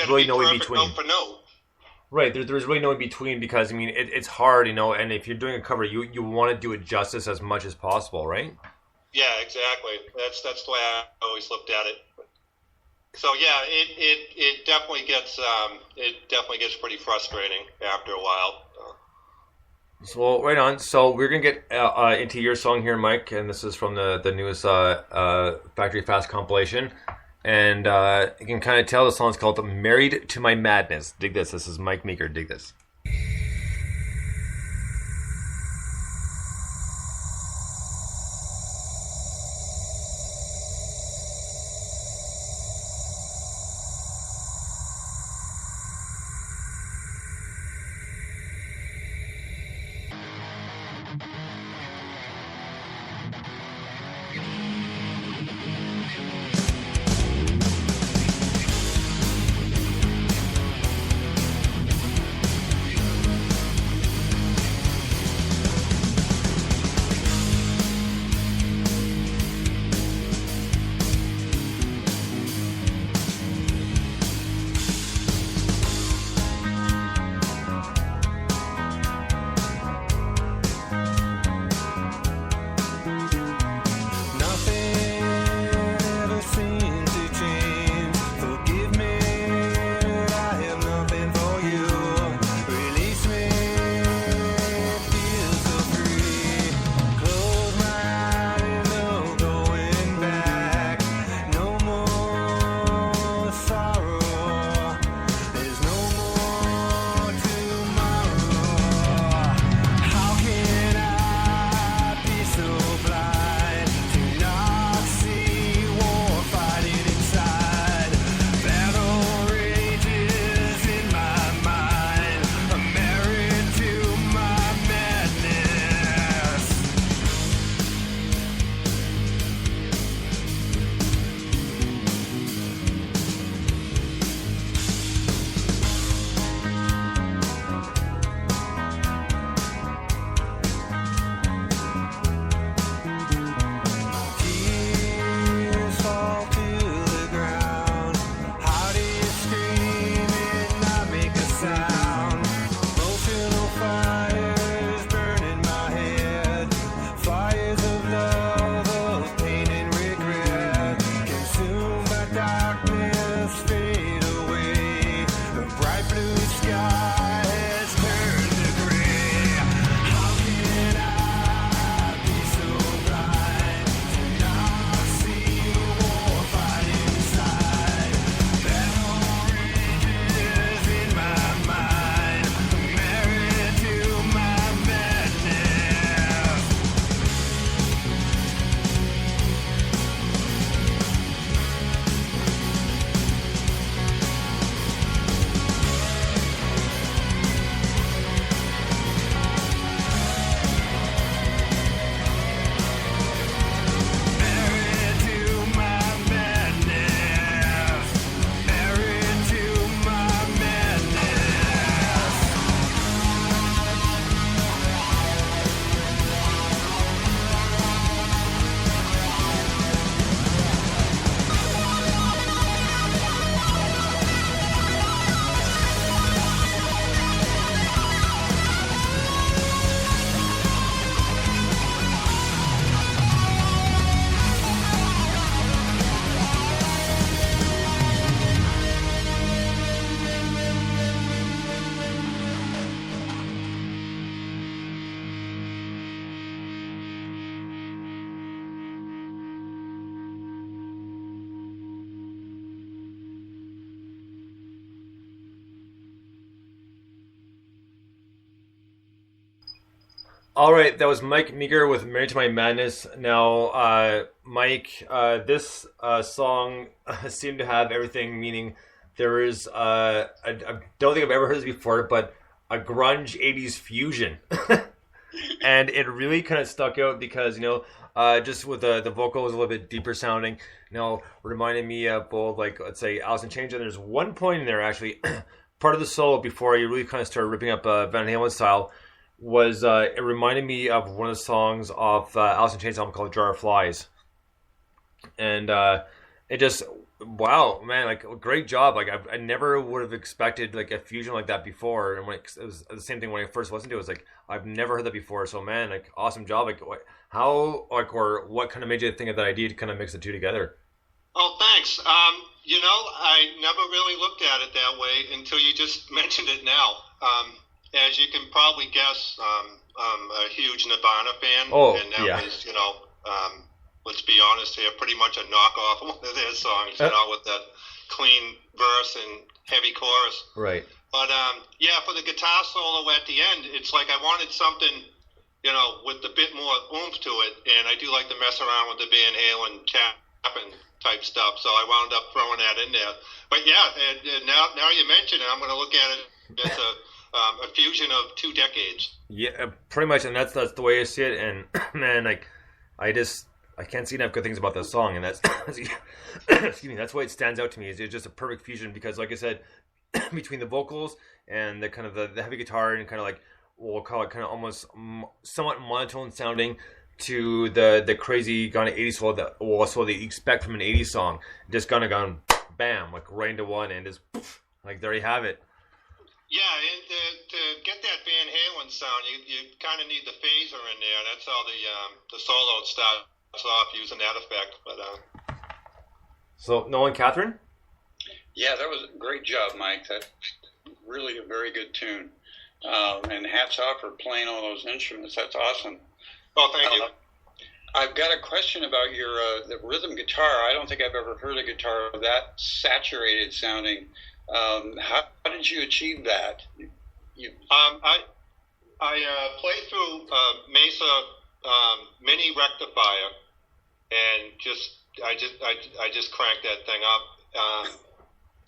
there's got to really be no in perfect between. note for note. Right, there's really no in between because I mean it's hard, and if you're doing a cover, you want to do it justice as much as possible, right? Yeah, exactly. That's the way I always looked at it. So yeah, it definitely gets pretty frustrating after a while. So well, right on. So we're gonna get into your song here, Mike, and this is from the newest Factory Fast compilation, and you can kind of tell the song's called "Married to My Madness." Dig this. This is Mike Meeker. Dig this. All right, that was Mike Meeker with "Married to My Madness." Now, Mike, this song seemed to have everything. Meaning, there is I don't think I've ever heard this before, but a grunge '80s fusion, and it really kind of stuck out because just with the vocals a little bit deeper sounding, reminded me of both, like, let's say Alice in Chains. And there's one point in there actually, part of the solo before you really kind of started ripping up Van Halen style was it reminded me of one of the songs off Alice in Chains album called "Jar of Flies," and it just Wow, man, like great job. Like I never would have expected like a fusion like that before. And when it was the same thing when I first listened to it, was like I've never heard that before. So man, like awesome job. Like how like or what kind of made you think of that idea to kind of mix the two together? Oh, thanks. I never really looked at it that way until you just mentioned it now. As you can probably guess, I'm a huge Nirvana fan, Oh and that yeah, was, let's be honest here, pretty much a knockoff of one of their songs, with the clean verse and heavy chorus. right. But yeah, for the guitar solo at the end, it's like I wanted something, with a bit more oomph to it, and I do like to mess around with the Van Halen tapping type stuff, so I wound up throwing that in there. But yeah, and now you mention it, I'm going to look at it as a fusion of two decades. Yeah, pretty much, and that's the way I see it. And man, like I can't see enough good things about this song, and that's excuse me, that's why it stands out to me. It's just a perfect fusion because, like I said, between the vocals and the kind of the heavy guitar and kind of like we'll call it kind of almost somewhat monotone sounding to the crazy kind of 80s flow that you expect from an 80s song, just kind of gone bam like right into one and just like there you have it. Yeah, and to get that Van Halen sound, you kind of need the phaser in there. That's how the solo starts off using that effect. But So Nolan, Catherine. Yeah, that was a great job, Mike. That's really a very good tune. And hats off for playing all those instruments. That's awesome. oh, thank you. I've got a question about your the rhythm guitar. I don't think I've ever heard a guitar that saturated sounding. How did you achieve that? I play through Mesa Mini Rectifier, and I just crank that thing up.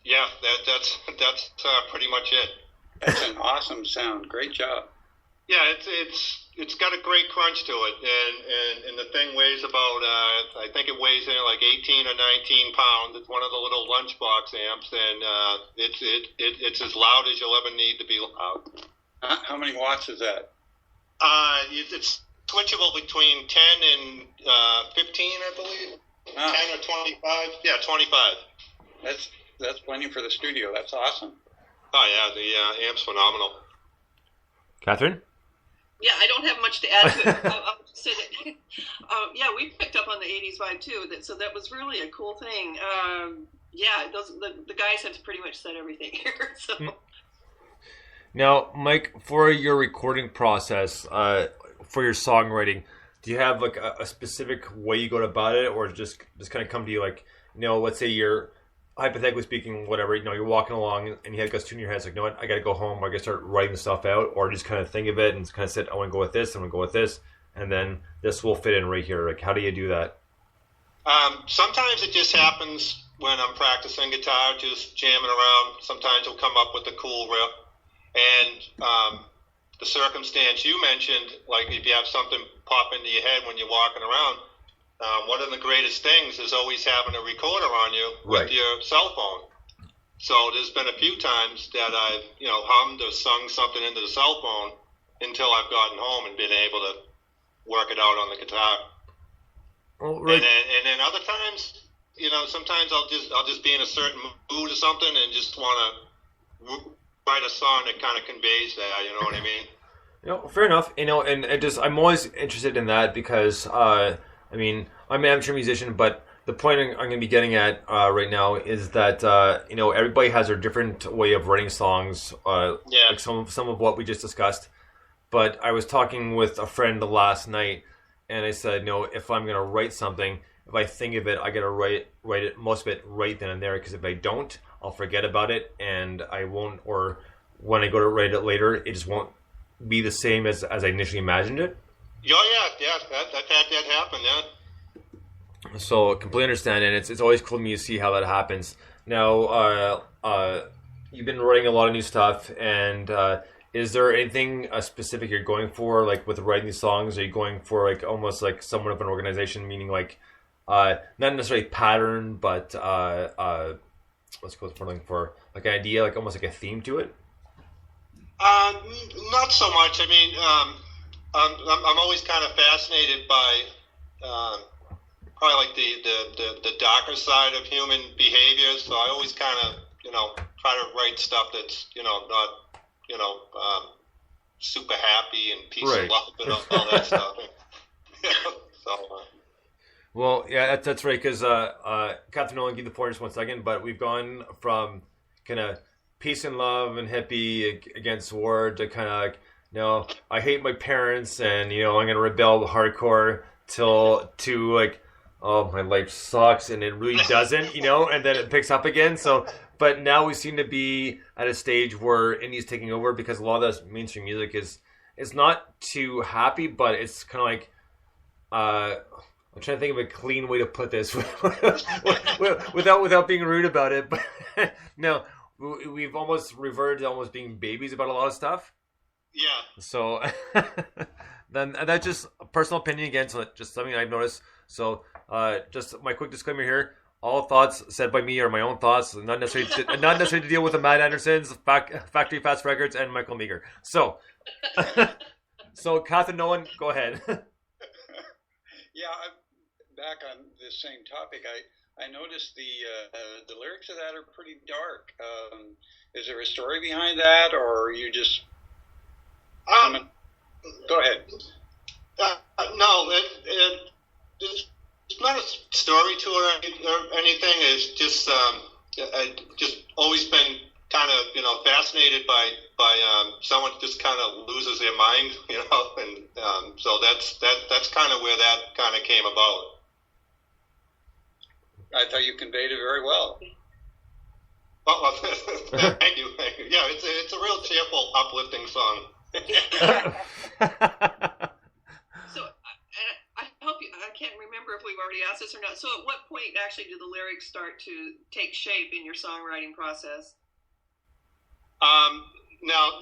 Yeah, that's pretty much it. That's an awesome sound. Great job. Yeah, it's got a great crunch to it, and the thing weighs about I think it weighs in like 18 or 19 pounds. It's one of the little lunchbox amps, and it's as loud as you'll ever need to be loud. How many watts is that? It's switchable between 10 and 15, I believe. 10 or 25. Yeah, 25. That's plenty for the studio. That's awesome. Oh yeah, the amp's phenomenal. Catherine. Yeah, I don't have much to add to it. I'll just say that, yeah, we picked up on the 80s vibe too, so that was really a cool thing. Yeah, the guys have pretty much said everything here. So. Now, Mike, for your recording process, for your songwriting, do you have like a specific way you go about it, or just kind of come to you like, let's say you're hypothetically speaking, whatever, you're walking along and you have this tune in your head, it's like, what, I got to go home, or I got to start writing stuff out, or just kind of think of it and kind of say, I want to go with this, I'm going to go with this, and then this will fit in right here. Like, how do you do that? Sometimes it just happens when I'm practicing guitar, just jamming around. Sometimes I'll come up with a cool riff. And the circumstance you mentioned, like if you have something pop into your head when you're walking around, one of the greatest things is always having a recorder on you with your cell phone. So there's been a few times that I've, hummed or sung something into the cell phone until I've gotten home and been able to work it out on the guitar. Oh, right. And then other times, sometimes I'll just be in a certain mood or something and just want to write a song that kind of conveys that. You know what I mean? Fair enough. And I'm always interested in that because, I'm an amateur musician, but the point I'm going to be getting at right now is that everybody has their different way of writing songs. Like some of what we just discussed. But I was talking with a friend last night, and I said, if I'm going to write something, if I think of it, I got to write it, most of it, right then and there. Because if I don't, I'll forget about it, and I won't. Or when I go to write it later, it just won't be the same as I initially imagined it. Yeah, that happened, yeah. So completely understand, and it's always cool to me to see how that happens. Now, you've been writing a lot of new stuff, and is there anything specific you're going for, like with writing these songs? Are you going for like almost like somewhat of an organization, meaning like not necessarily pattern, but what's what I'm looking for, like an idea, like almost like a theme to it? Not so much. I'm always kind of fascinated by probably like the darker side of human behavior. So I always kind of, try to write stuff that's, not, super happy and peace and love and all that stuff. So. Well, yeah, that's right. Because Captain Nolan, give the pointers 1 second, but we've gone from kind of peace and love and hippie against war to kind of I hate my parents and I'm gonna rebel hardcore to like, oh, my life sucks, and it really doesn't, and then it picks up again. So, but now we seem to be at a stage where indie's taking over because a lot of this mainstream music is not too happy, but it's kind of like I'm trying to think of a clean way to put this without being rude about it. But no, we've almost reverted to almost being babies about a lot of stuff. Yeah. So then that's just a personal opinion again. So just something I've noticed. So just my quick disclaimer here: all thoughts said by me are my own thoughts, not necessarily to deal with the MadAndersons, Factory Fast Records, and Michael Meager. So, so Catherine Nolan, go ahead. Yeah, back on this same topic, I noticed the lyrics of that are pretty dark. Is there a story behind that, or are you just? Go ahead. No, it's not a story to it or anything. It's just I just always been kind of fascinated by someone just kind of loses their mind, and so that's kind of where that kind of came about. I thought you conveyed it very well. Well, thank you. Yeah, it's a real cheerful, uplifting song. So, I hope I can't remember if we've already asked this or not. So, at what point actually do the lyrics start to take shape in your songwriting process? Now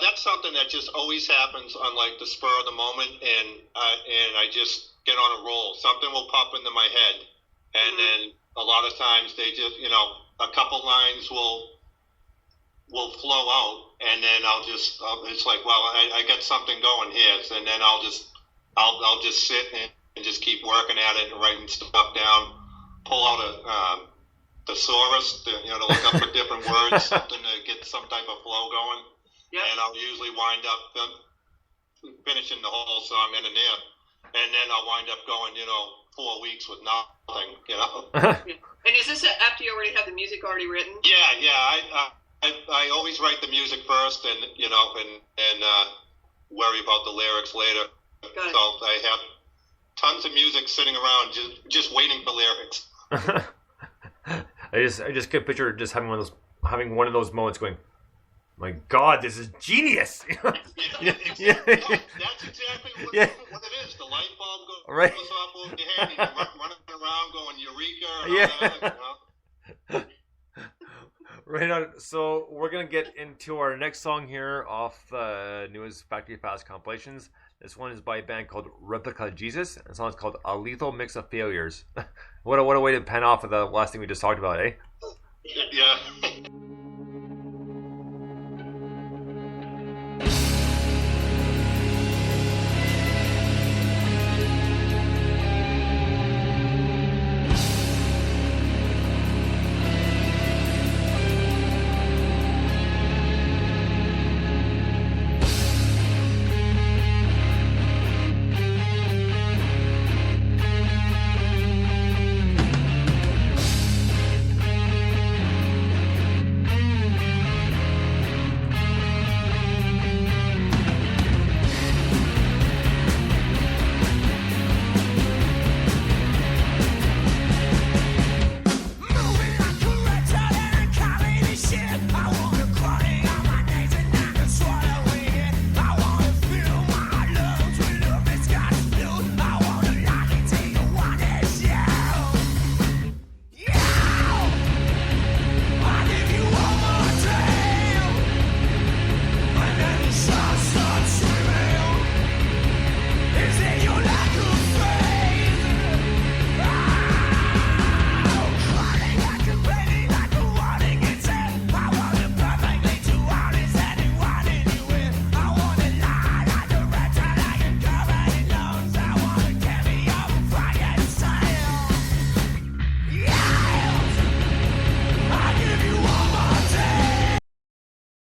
that's something that just always happens on like the spur of the moment, and I just get on a roll. Something will pop into my head, and then a lot of times they just, a couple lines will flow out, and then it's like, well, I got something going here, and then I'll just sit and just keep working at it and writing stuff down, pull out a thesaurus to look up for different words, something to get some type of flow going. Yeah. And I'll usually wind up finishing the whole song in and there, and then I'll wind up going 4 weeks with nothing. And is this after you already have the music already written? Yeah. I always write the music first, and and worry about the lyrics later. So I have tons of music sitting around just waiting for lyrics. I just could picture just having one of those moments going, my God, this is genius. That's exactly what it is. The light bulb goes off over your head, and you're running around going eureka. And all that. Right on. So we're gonna get into our next song here off the newest Factory Fast compilations. This one is by a band called Replica Jesus. The song is called A Lethal Mix of Failures. What a way to pen off of the last thing we just talked about, eh? Yeah.